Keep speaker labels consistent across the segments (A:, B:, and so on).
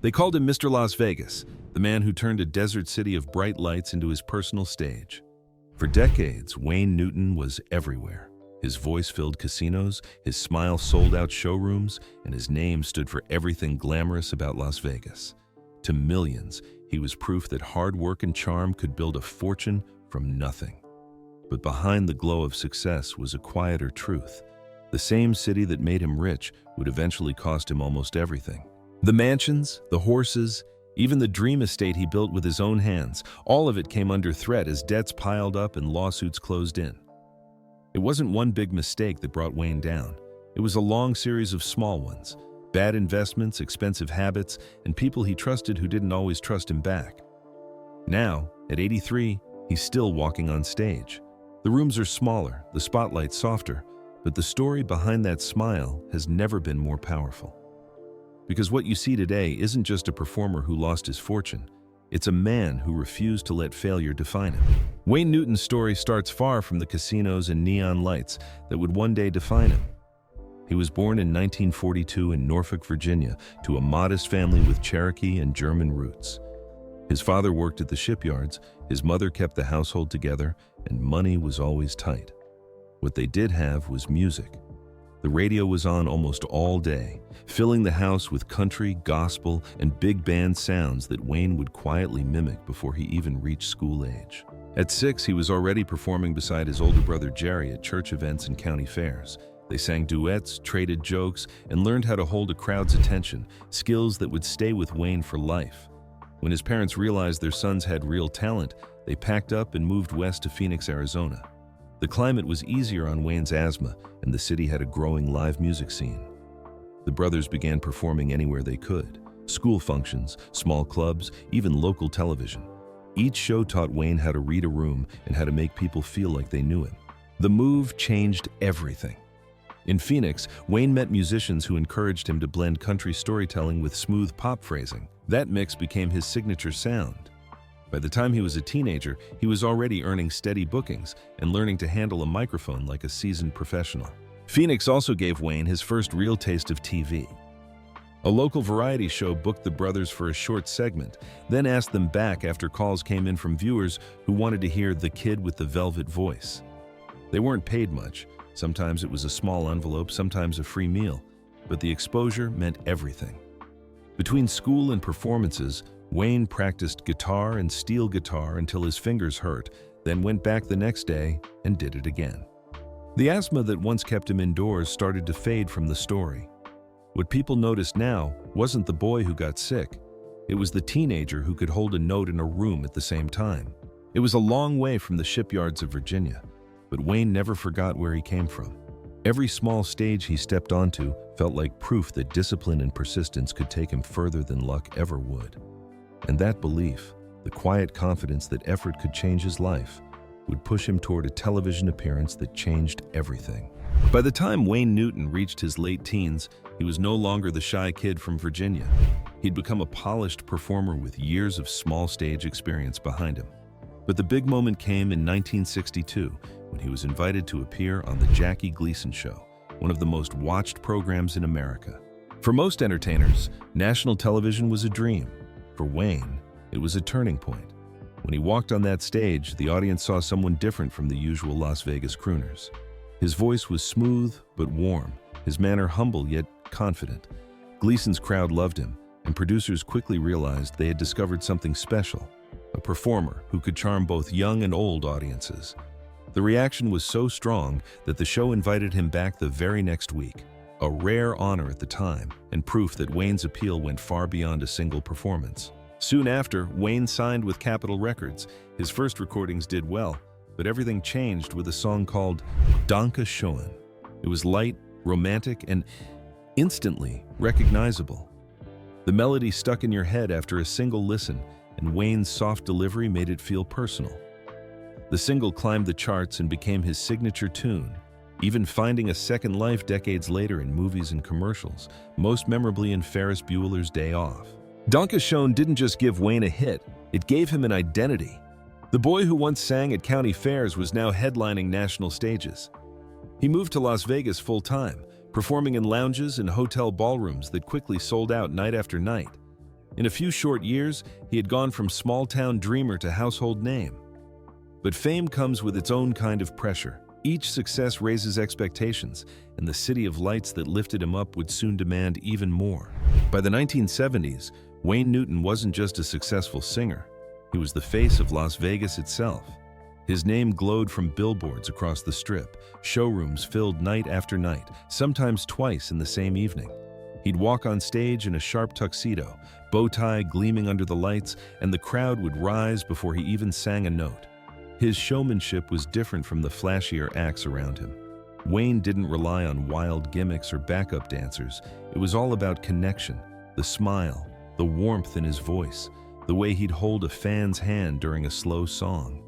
A: They called him Mr. Las Vegas, the man who turned a desert city of bright lights into his personal stage. For decades, Wayne Newton was everywhere. His voice filled casinos, his smile sold out showrooms, and his name stood for everything glamorous about Las Vegas. To millions, he was proof that hard work and charm could build a fortune from nothing. But behind the glow of success was a quieter truth. The same city that made him rich would eventually cost him almost everything. The mansions, the horses, even the dream estate he built with his own hands, all of it came under threat as debts piled up and lawsuits closed in. It wasn't one big mistake that brought Wayne down. It was a long series of small ones. Bad investments, expensive habits, and people he trusted who didn't always trust him back. Now, at 83, he's still walking on stage. The rooms are smaller, the spotlight softer, but the story behind that smile has never been more powerful. Because what you see today isn't just a performer who lost his fortune. It's a man who refused to let failure define him. Wayne Newton's story starts far from the casinos and neon lights that would one day define him. He was born in 1942 in Norfolk, Virginia, to a modest family with Cherokee and German roots. His father worked at the shipyards, his mother kept the household together, and money was always tight. What they did have was music. The radio was on almost all day, filling the house with country, gospel, and big band sounds that Wayne would quietly mimic before he even reached school age. At 6, he was already performing beside his older brother Jerry at church events and county fairs. They sang duets, traded jokes, and learned how to hold a crowd's attention, skills that would stay with Wayne for life. When his parents realized their sons had real talent, they packed up and moved west to Phoenix, Arizona. The climate was easier on Wayne's asthma, and the city had a growing live music scene. The brothers began performing anywhere they could. School functions, small clubs, even local television. Each show taught Wayne how to read a room and how to make people feel like they knew him. The move changed everything. In Phoenix, Wayne met musicians who encouraged him to blend country storytelling with smooth pop phrasing. That mix became his signature sound. By the time he was a teenager, he was already earning steady bookings and learning to handle a microphone like a seasoned professional. Phoenix also gave Wayne his first real taste of TV. A local variety show booked the brothers for a short segment, then asked them back after calls came in from viewers who wanted to hear the kid with the velvet voice. They weren't paid much. Sometimes it was a small envelope, sometimes a free meal, but the exposure meant everything. Between school and performances, Wayne practiced guitar and steel guitar until his fingers hurt, then went back the next day and did it again. The asthma that once kept him indoors started to fade from the story. What people noticed now wasn't the boy who got sick. It was the teenager who could hold a note in a room at the same time. It was a long way from the shipyards of Virginia, but Wayne never forgot where he came from. Every small stage he stepped onto felt like proof that discipline and persistence could take him further than luck ever would. And that belief, the quiet confidence that effort could change his life, would push him toward a television appearance that changed everything. By the time Wayne Newton reached his late teens, he was no longer the shy kid from Virginia. He'd become a polished performer with years of small stage experience behind him. But the big moment came in 1962 when he was invited to appear on The Jackie Gleason Show, one of the most watched programs in America. For most entertainers, national television was a dream. For Wayne, it was a turning point. When he walked on that stage, the audience saw someone different from the usual Las Vegas crooners. His voice was smooth but warm, his manner humble yet confident. Gleason's crowd loved him, and producers quickly realized they had discovered something special, a performer who could charm both young and old audiences. The reaction was so strong that the show invited him back the very next week, a rare honor at the time, and proof that Wayne's appeal went far beyond a single performance. Soon after, Wayne signed with Capitol Records. His first recordings did well, but everything changed with a song called Danke Schoen. It was light, romantic, and instantly recognizable. The melody stuck in your head after a single listen, and Wayne's soft delivery made it feel personal. The single climbed the charts and became his signature tune, even finding a second life decades later in movies and commercials, most memorably in Ferris Bueller's Day Off. Danke Schoen didn't just give Wayne a hit, it gave him an identity. The boy who once sang at county fairs was now headlining national stages. He moved to Las Vegas full-time, performing in lounges and hotel ballrooms that quickly sold out night after night. In a few short years, he had gone from small-town dreamer to household name. But fame comes with its own kind of pressure. Each success raises expectations, and the city of lights that lifted him up would soon demand even more. By the 1970s, Wayne Newton wasn't just a successful singer. He was the face of Las Vegas itself. His name glowed from billboards across the Strip, showrooms filled night after night, sometimes twice in the same evening. He'd walk on stage in a sharp tuxedo, bow tie gleaming under the lights, and the crowd would rise before he even sang a note. His showmanship was different from the flashier acts around him. Wayne didn't rely on wild gimmicks or backup dancers. It was all about connection, the smile, the warmth in his voice, the way he'd hold a fan's hand during a slow song.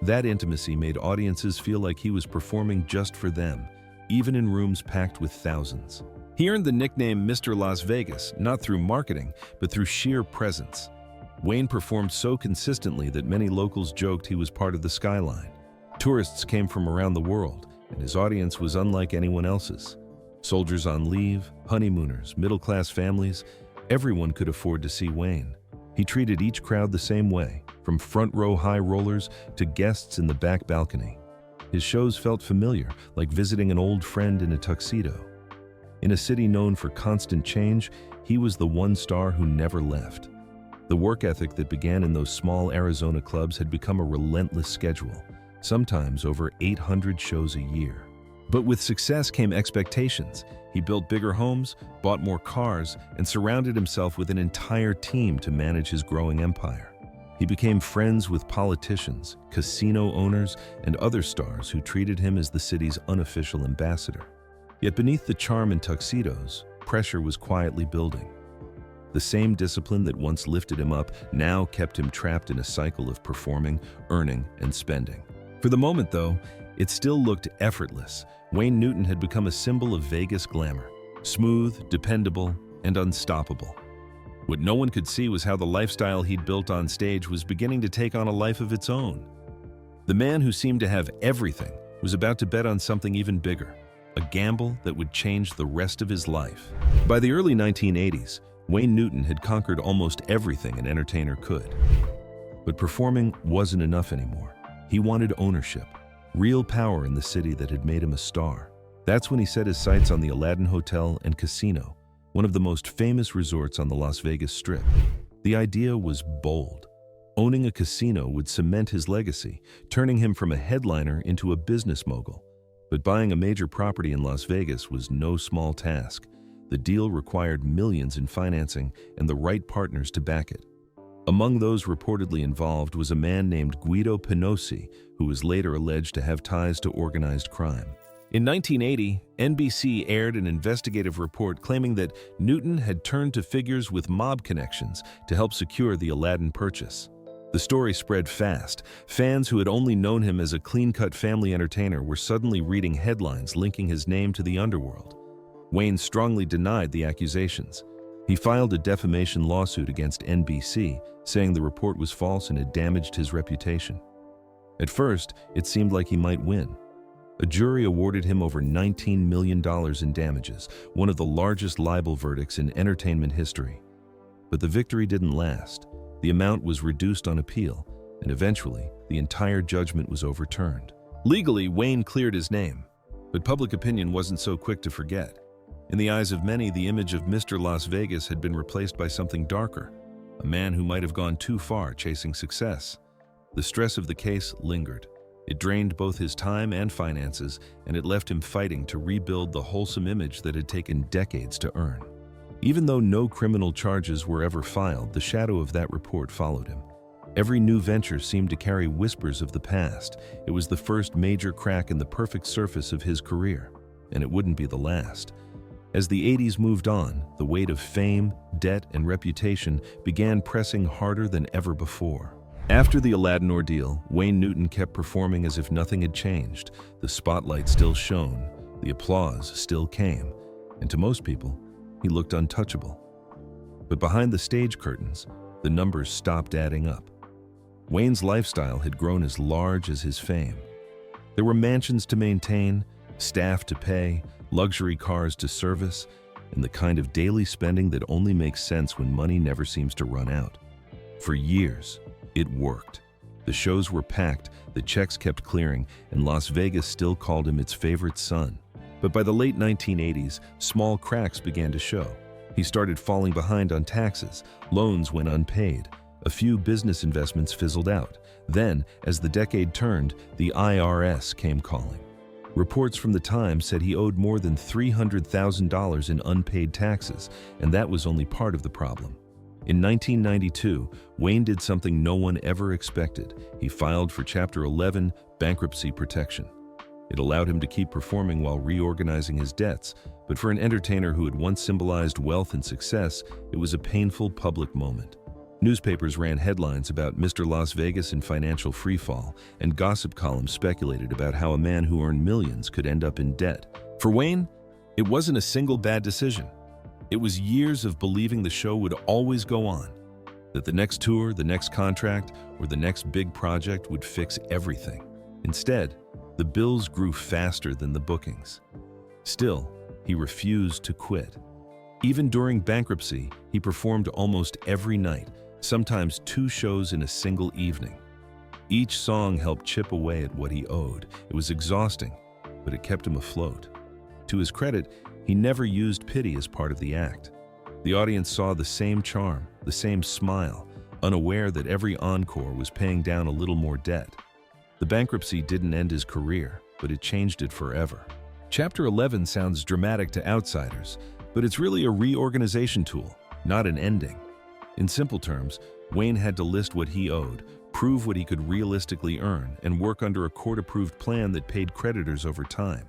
A: That intimacy made audiences feel like he was performing just for them, even in rooms packed with thousands. He earned the nickname Mr. Las Vegas, not through marketing, but through sheer presence. Wayne performed so consistently that many locals joked he was part of the skyline. Tourists came from around the world, and his audience was unlike anyone else's. Soldiers on leave, honeymooners, middle-class families, everyone could afford to see Wayne. He treated each crowd the same way, from front-row high rollers to guests in the back balcony. His shows felt familiar, like visiting an old friend in a tuxedo. In a city known for constant change, he was the one star who never left. The work ethic that began in those small Arizona clubs had become a relentless schedule, sometimes over 800 shows a year. But with success came expectations. He built bigger homes, bought more cars, and surrounded himself with an entire team to manage his growing empire. He became friends with politicians, casino owners, and other stars who treated him as the city's unofficial ambassador. Yet beneath the charm and tuxedos, pressure was quietly building. The same discipline that once lifted him up now kept him trapped in a cycle of performing, earning, and spending. For the moment, though, it still looked effortless. Wayne Newton had become a symbol of Vegas glamour, smooth, dependable, and unstoppable. What no one could see was how the lifestyle he'd built on stage was beginning to take on a life of its own. The man who seemed to have everything was about to bet on something even bigger, a gamble that would change the rest of his life. By the early 1980s, Wayne Newton had conquered almost everything an entertainer could. But performing wasn't enough anymore. He wanted ownership, real power in the city that had made him a star. That's when he set his sights on the Aladdin Hotel and Casino, one of the most famous resorts on the Las Vegas Strip. The idea was bold. Owning a casino would cement his legacy, turning him from a headliner into a business mogul. But buying a major property in Las Vegas was no small task. The deal required millions in financing and the right partners to back it. Among those reportedly involved was a man named Guido Pinosi, who was later alleged to have ties to organized crime. In 1980, NBC aired an investigative report claiming that Newton had turned to figures with mob connections to help secure the Aladdin purchase. The story spread fast. Fans who had only known him as a clean-cut family entertainer were suddenly reading headlines linking his name to the underworld. Wayne strongly denied the accusations. He filed a defamation lawsuit against NBC, saying the report was false and had damaged his reputation. At first, it seemed like he might win. A jury awarded him over $19 million in damages, one of the largest libel verdicts in entertainment history. But the victory didn't last. The amount was reduced on appeal, and eventually, the entire judgment was overturned. Legally, Wayne cleared his name, but public opinion wasn't so quick to forget. In the eyes of many, the image of Mr. Las Vegas had been replaced by something darker, a man who might have gone too far chasing success. The stress of the case lingered. It drained both his time and finances, and it left him fighting to rebuild the wholesome image that had taken decades to earn. Even though no criminal charges were ever filed, the shadow of that report followed him. Every new venture seemed to carry whispers of the past. It was the first major crack in the perfect surface of his career, and it wouldn't be the last. As the 80s moved on, the weight of fame, debt, and reputation began pressing harder than ever before. After the Aladdin ordeal, Wayne Newton kept performing as if nothing had changed. The spotlight still shone, the applause still came, and to most people, he looked untouchable. But behind the stage curtains, the numbers stopped adding up. Wayne's lifestyle had grown as large as his fame. There were mansions to maintain, staff to pay, luxury cars to service, and the kind of daily spending that only makes sense when money never seems to run out. For years, it worked. The shows were packed, the checks kept clearing, and Las Vegas still called him its favorite son. But by the late 1980s, small cracks began to show. He started falling behind on taxes, loans went unpaid, a few business investments fizzled out. Then, as the decade turned, the IRS came calling. Reports from the time said he owed more than $300,000 in unpaid taxes, and that was only part of the problem. In 1992, Wayne did something no one ever expected. He filed for Chapter 11 bankruptcy protection. It allowed him to keep performing while reorganizing his debts, but for an entertainer who had once symbolized wealth and success, it was a painful public moment. Newspapers ran headlines about Mr. Las Vegas in financial freefall, and gossip columns speculated about how a man who earned millions could end up in debt. For Wayne, it wasn't a single bad decision. It was years of believing the show would always go on, that the next tour, the next contract, or the next big project would fix everything. Instead, the bills grew faster than the bookings. Still, he refused to quit. Even during bankruptcy, he performed almost every night, sometimes 2 shows in a single evening. Each song helped chip away at what he owed. It was exhausting, but it kept him afloat. To his credit, he never used pity as part of the act. The audience saw the same charm, the same smile, unaware that every encore was paying down a little more debt. The bankruptcy didn't end his career, but it changed it forever. Chapter 11 sounds dramatic to outsiders, but it's really a reorganization tool, not an ending. In simple terms, Wayne had to list what he owed, prove what he could realistically earn, and work under a court-approved plan that paid creditors over time.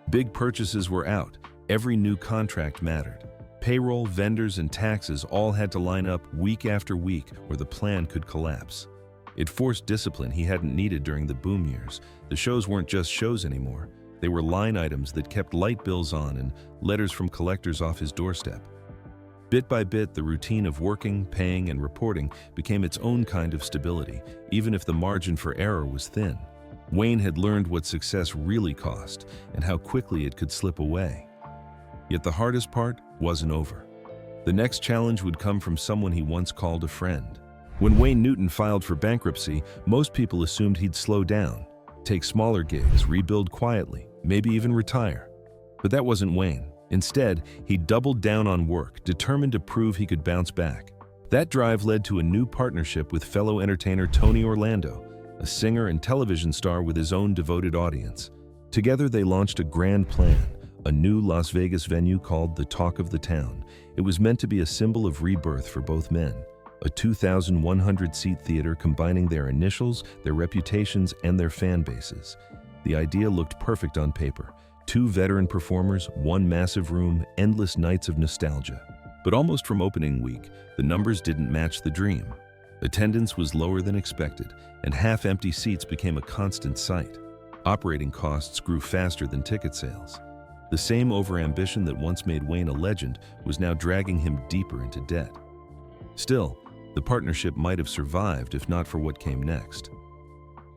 A: Big purchases were out. Every new contract mattered. Payroll, vendors, and taxes all had to line up week after week, or the plan could collapse. It forced discipline he hadn't needed during the boom years. The shows weren't just shows anymore. They were line items that kept light bills on and letters from collectors off his doorstep. Bit by bit, the routine of working, paying, and reporting became its own kind of stability, even if the margin for error was thin. Wayne had learned what success really cost and how quickly it could slip away. Yet the hardest part wasn't over. The next challenge would come from someone he once called a friend. When Wayne Newton filed for bankruptcy, most people assumed he'd slow down, take smaller gigs, rebuild quietly, maybe even retire. But that wasn't Wayne. Instead, he doubled down on work, determined to prove he could bounce back. That drive led to a new partnership with fellow entertainer Tony Orlando, a singer and television star with his own devoted audience. Together, they launched a grand plan, a new Las Vegas venue called the Talk of the Town. It was meant to be a symbol of rebirth for both men, a 2,100-seat theater combining their initials, their reputations, and their fan bases. The idea looked perfect on paper. 2 veteran performers, 1 massive room, endless nights of nostalgia. But almost from opening week, the numbers didn't match the dream. Attendance was lower than expected, and half-empty seats became a constant sight. Operating costs grew faster than ticket sales. The same overambition that once made Wayne a legend was now dragging him deeper into debt. Still, the partnership might have survived if not for what came next.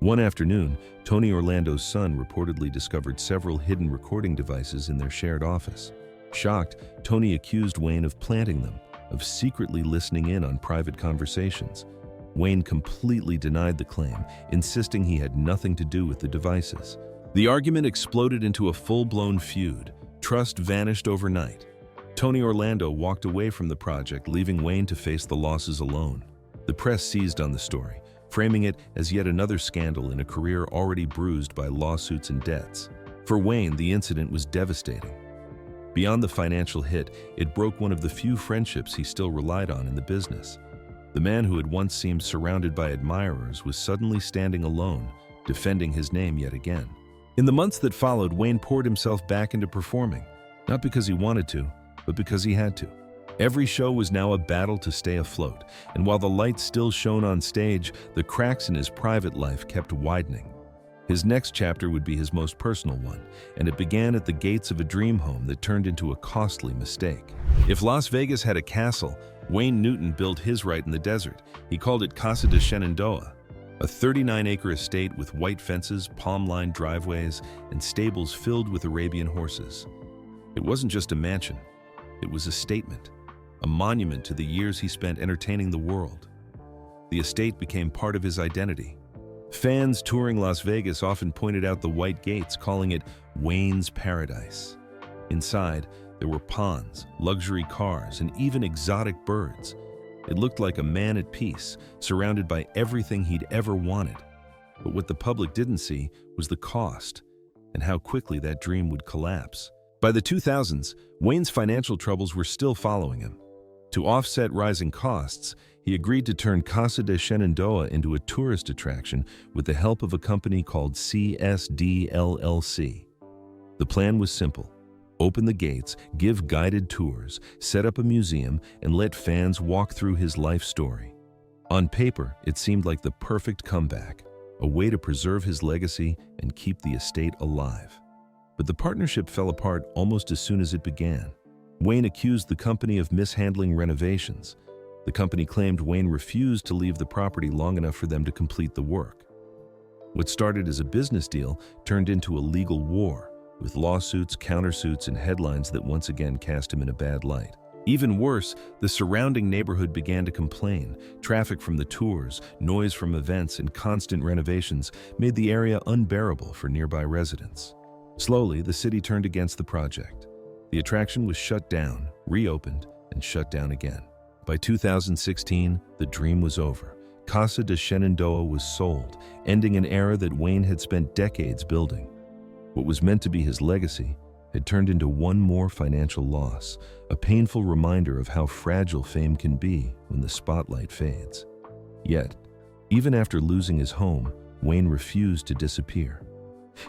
A: One afternoon, Tony Orlando's son reportedly discovered several hidden recording devices in their shared office. Shocked, Tony accused Wayne of planting them, of secretly listening in on private conversations. Wayne completely denied the claim, insisting he had nothing to do with the devices. The argument exploded into a full-blown feud. Trust vanished overnight. Tony Orlando walked away from the project, leaving Wayne to face the losses alone. The press seized on the story, framing it as yet another scandal in a career already bruised by lawsuits and debts. For Wayne, the incident was devastating. Beyond the financial hit, it broke one of the few friendships he still relied on in the business. The man who had once seemed surrounded by admirers was suddenly standing alone, defending his name yet again. In the months that followed, Wayne poured himself back into performing, not because he wanted to, but because he had to. Every show was now a battle to stay afloat, and while the lights still shone on stage, the cracks in his private life kept widening. His next chapter would be his most personal one, and it began at the gates of a dream home that turned into a costly mistake. If Las Vegas had a castle, Wayne Newton built his right in the desert. He called it Casa de Shenandoah, a 39-acre estate with white fences, palm-lined driveways, and stables filled with Arabian horses. It wasn't just a mansion. It was a statement, a monument to the years he spent entertaining the world. The estate became part of his identity. Fans touring Las Vegas often pointed out the white gates, calling it Wayne's Paradise. Inside, there were ponds, luxury cars, and even exotic birds. It looked like a man at peace, surrounded by everything he'd ever wanted. But what the public didn't see was the cost, and how quickly that dream would collapse. By the 2000s, Wayne's financial troubles were still following him. To offset rising costs, he agreed to turn Casa de Shenandoah into a tourist attraction with the help of a company called CSD LLC. The plan was simple: open the gates, give guided tours, set up a museum, and let fans walk through his life story. On paper, it seemed like the perfect comeback, a way to preserve his legacy and keep the estate alive. But the partnership fell apart almost as soon as it began. Wayne accused the company of mishandling renovations. The company claimed Wayne refused to leave the property long enough for them to complete the work. What started as a business deal turned into a legal war, with lawsuits, countersuits, and headlines that once again cast him in a bad light. Even worse, the surrounding neighborhood began to complain. Traffic from the tours, noise from events, and constant renovations made the area unbearable for nearby residents. Slowly, the city turned against the project. The attraction was shut down, reopened, and shut down again. By 2016, the dream was over. Casa de Shenandoah was sold, ending an era that Wayne had spent decades building. What was meant to be his legacy had turned into one more financial loss, a painful reminder of how fragile fame can be when the spotlight fades. Yet, even after losing his home, Wayne refused to disappear.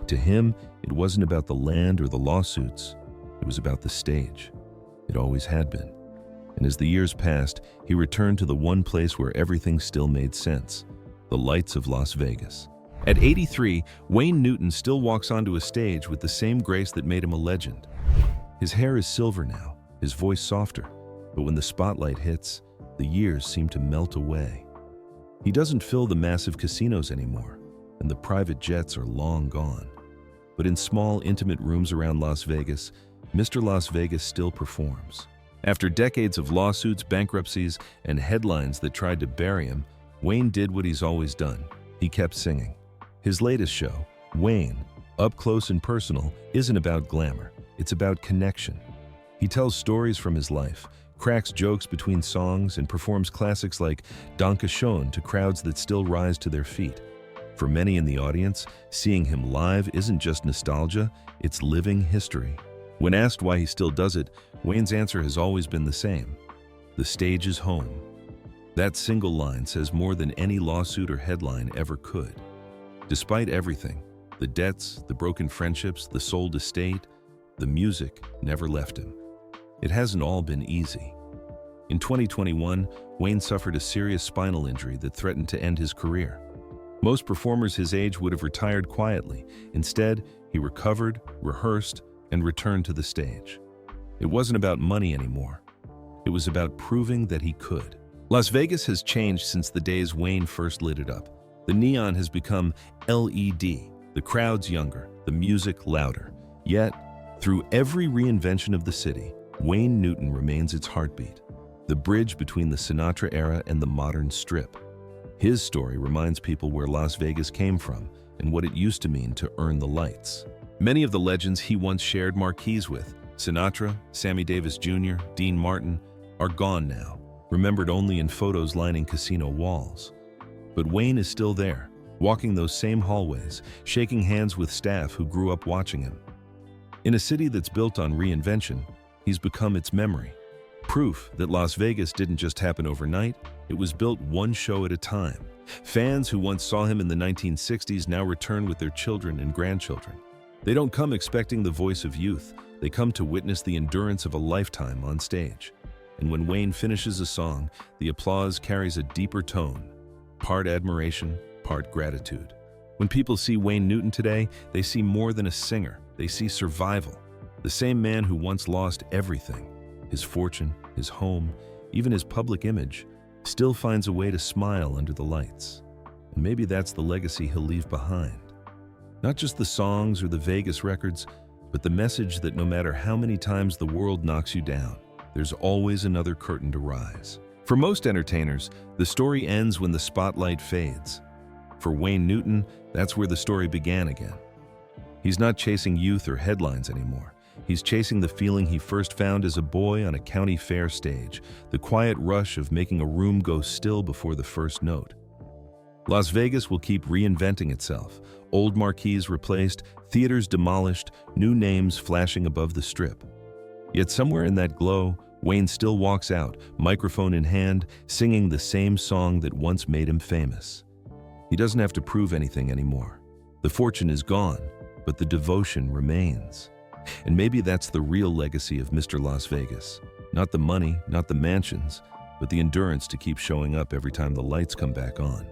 A: To him, it wasn't about the land or the lawsuits. It was about the stage. It always had been. And as the years passed, he returned to the one place where everything still made sense: the lights of Las Vegas. At 83, Wayne Newton still walks onto a stage with the same grace that made him a legend. His hair is silver now, his voice softer, but when the spotlight hits, the years seem to melt away. He doesn't fill the massive casinos anymore, and the private jets are long gone. But in small, intimate rooms around Las Vegas, Mr. Las Vegas still performs. After decades of lawsuits, bankruptcies, and headlines that tried to bury him, Wayne did what he's always done. He kept singing. His latest show, Wayne, Up Close and Personal, isn't about glamour. It's about connection. He tells stories from his life, cracks jokes between songs, and performs classics like Danke Schoen to crowds that still rise to their feet. For many in the audience, seeing him live isn't just nostalgia, it's living history. When asked why he still does it, Wayne's answer has always been the same: the stage is home. That single line says more than any lawsuit or headline ever could. Despite everything, the debts, the broken friendships, the sold estate, the music never left him. It hasn't all been easy. In 2021, Wayne suffered a serious spinal injury that threatened to end his career. Most performers his age would have retired quietly. Instead, he recovered, rehearsed, and returned to the stage. It wasn't about money anymore. It was about proving that he could. Las Vegas has changed since the days Wayne first lit it up. The neon has become LED, the crowds younger, the music louder. Yet, through every reinvention of the city, Wayne Newton remains its heartbeat, the bridge between the Sinatra era and the modern strip. His story reminds people where Las Vegas came from and what it used to mean to earn the lights. Many of the legends he once shared marquees with, Sinatra, Sammy Davis Jr., Dean Martin, are gone now, remembered only in photos lining casino walls. But Wayne is still there, walking those same hallways, shaking hands with staff who grew up watching him. In a city that's built on reinvention, he's become its memory. Proof that Las Vegas didn't just happen overnight, it was built one show at a time. Fans who once saw him in the 1960s now return with their children and grandchildren. They don't come expecting the voice of youth, they come to witness the endurance of a lifetime on stage. And when Wayne finishes a song, the applause carries a deeper tone. Part admiration, part gratitude. When people see Wayne Newton today, they see more than a singer. They see survival. The same man who once lost everything, his fortune, his home, even his public image, still finds a way to smile under the lights. And maybe that's the legacy he'll leave behind. Not just the songs or the Vegas records, but the message that no matter how many times the world knocks you down, there's always another curtain to rise. For most entertainers, the story ends when the spotlight fades. For Wayne Newton, that's where the story began again. He's not chasing youth or headlines anymore. He's chasing the feeling he first found as a boy on a county fair stage, the quiet rush of making a room go still before the first note. Las Vegas will keep reinventing itself. Old marquees replaced, theaters demolished, new names flashing above the strip. Yet somewhere in that glow, Wayne still walks out, microphone in hand, singing the same song that once made him famous. He doesn't have to prove anything anymore. The fortune is gone, but the devotion remains. And maybe that's the real legacy of Mr. Las Vegas. Not the money, not the mansions, but the endurance to keep showing up every time the lights come back on.